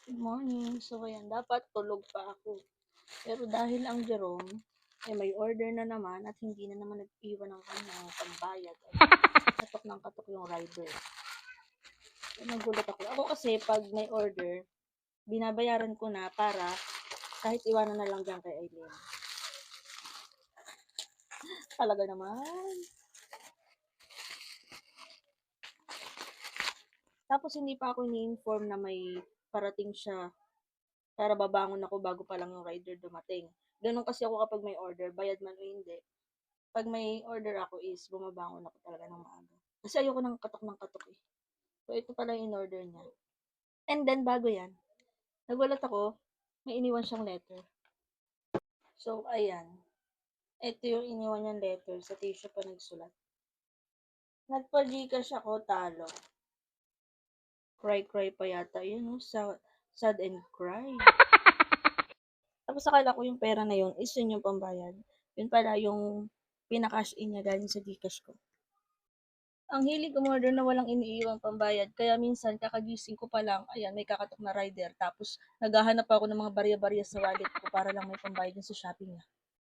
Good morning. So, ayan, dapat tulog pa ako. Pero dahil ang Jerome, ay may order na naman at hindi na naman nag-iwan ng kanyang pambayad. Ay, katok ng katok yung rider. So, nagulat ako. Ako kasi, pag may order, binabayaran ko na para kahit iwanan na lang dyan kay Aileen. Talaga naman. Tapos, hindi pa ako ini-inform na may parating siya para babangon ako bago pa lang yung rider dumating. Ganun kasi ako kapag may order, bayad man o hindi. Pag may order ako is bumabangon ako talaga ng maaga. Kasi ayoko ng katok eh. So, ito pala yung in-order niya. And then, bago yan, nagulat ako, may iniwan siyang letter. So, ayan. Ito yung iniwan niyang letter. Sa tissue pa nagsulat. Nagpa-Gcash ako, talo. Cry pa yata. Yun, no? Sad and cry. Tapos akala ko yung pera na yun is yun yung pambayad. Yun pala yung pinakash in niya galing sa Gcash ko. Ang hilig umorder na walang iniiwang pambayad, kaya minsan kakagising ko pa lang, ayan, may kakatok na rider. Tapos naghahanap ako ng mga barya-barya sa wallet ko para lang may pambayad din sa shopping niya.